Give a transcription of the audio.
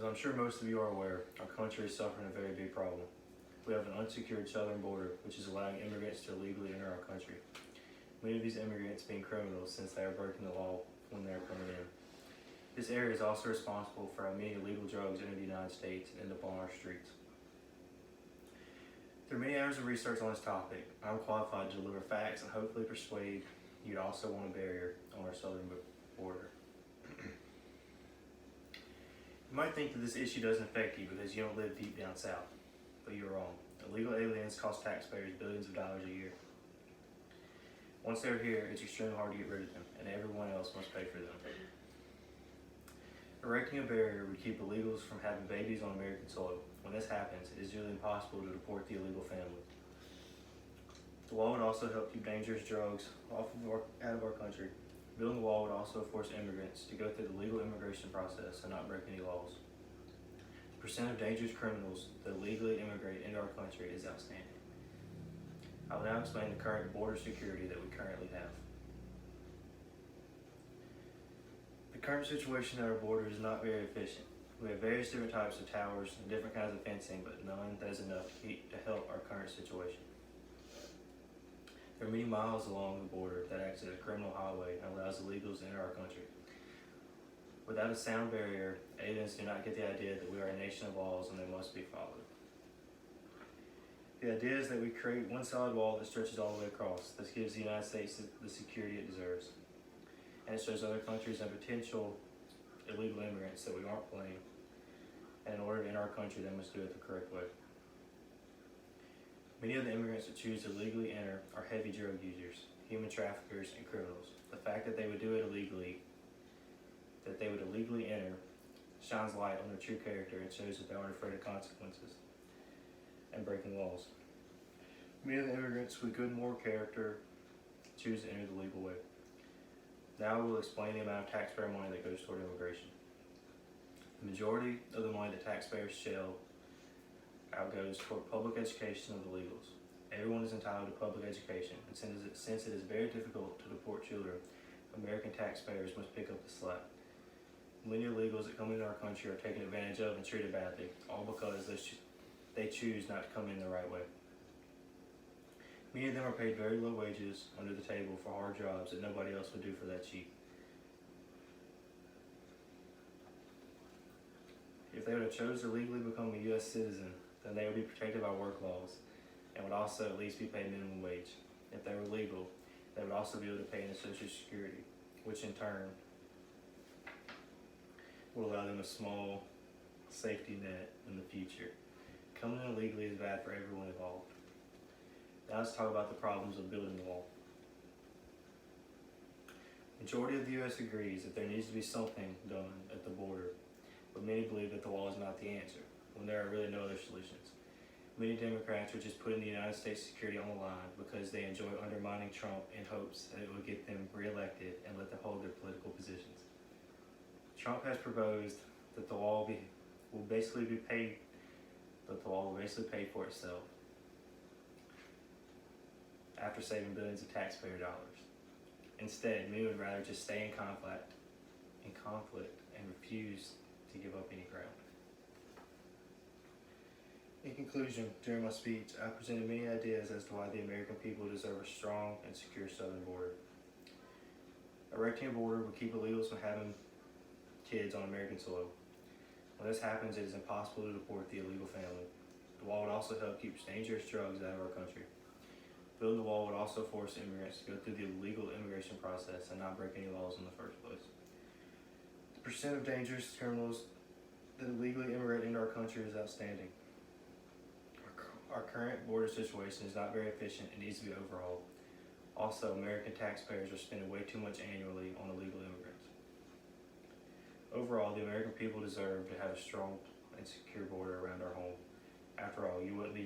As I'm sure most of you are aware, our country is suffering a very big problem. We have an unsecured southern border, which is allowing immigrants to illegally enter our country. Many of these immigrants being criminals since they are breaking the law when they are coming in. This area is also responsible for how many illegal drugs enter the United States and end up on our streets. Through many hours of research on this topic, I'm qualified to deliver facts and hopefully persuade you to also want a barrier on our southern border. You might think that this issue doesn't affect you because you don't live deep down south, but you're wrong. Illegal aliens cost taxpayers billions of dollars a year. Once they're here, it's extremely hard to get rid of them, and everyone else must pay for them. Erecting a barrier would keep illegals from having babies on American soil. When this happens, it is nearly impossible to deport the illegal family. The wall would also help keep dangerous drugs out of our country. Building the wall would also force immigrants to go through the legal immigration process and not break any laws. The percent of dangerous criminals that illegally immigrate into our country is outstanding. I will now explain the current border security that we currently have. The current situation at our border is not very efficient. We have various different types of towers and different kinds of fencing, but none that is enough to help our current situation. There are many miles along the border that acts as a criminal highway and allows illegals to enter our country. Without a sound barrier, aliens do not get the idea that we are a nation of laws and they must be followed. The idea is that we create one solid wall that stretches all the way across. This gives the United States the security it deserves. And it shows other countries and potential illegal immigrants that we aren't playing. And in order to enter our country, they must do it the correct way. Many of the immigrants that choose to illegally enter are heavy drug users, human traffickers, and criminals. The fact that they would do it illegally, enter, shines light on their true character and shows that they aren't afraid of consequences and breaking laws. Many of the immigrants with good moral character choose to enter the legal way. Now we will explain the amount of taxpayer money that goes toward immigration. The majority of the money that taxpayers shell out goes toward public education of the illegals. Everyone is entitled to public education, and since it is very difficult to deport children, American taxpayers must pick up the slack. Many illegals that come into our country are taken advantage of and treated badly, all because they choose not to come in the right way. Many of them are paid very low wages under the table for hard jobs that nobody else would do for that cheap. If they would have chosen to legally become a U.S. citizen, then they would be protected by work laws and would also at least be paid minimum wage. If they were legal, they would also be able to pay into Social Security, which in turn will allow them a small safety net in the future. Coming in illegally is bad for everyone involved. Now let's talk about the problems of building the wall. Majority of the U.S. agrees that there needs to be something done at the border, but many believe that the wall is not the answer, when there are really no other solutions. Many Democrats are just putting the United States security on the line because they enjoy undermining Trump in hopes that it will get them reelected and let them hold their political positions. Trump has proposed that the wall will basically pay for itself after saving billions of taxpayer dollars. Instead, many would rather just stay in conflict and refuse to give up any ground. In conclusion, during my speech, I presented many ideas as to why the American people deserve a strong and secure southern border. Erecting a border would keep illegals from having kids on American soil. When this happens, it is impossible to deport the illegal family. The wall would also help keep dangerous drugs out of our country. Building the wall would also force immigrants to go through the legal immigration process and not break any laws in the first place. The percent of dangerous criminals that illegally immigrate into our country is outstanding. Our current border situation is not very efficient and needs to be overhauled. Also, American taxpayers are spending way too much annually on illegal immigrants. Overall, the American people deserve to have a strong and secure border around our home. After all, you wouldn't leave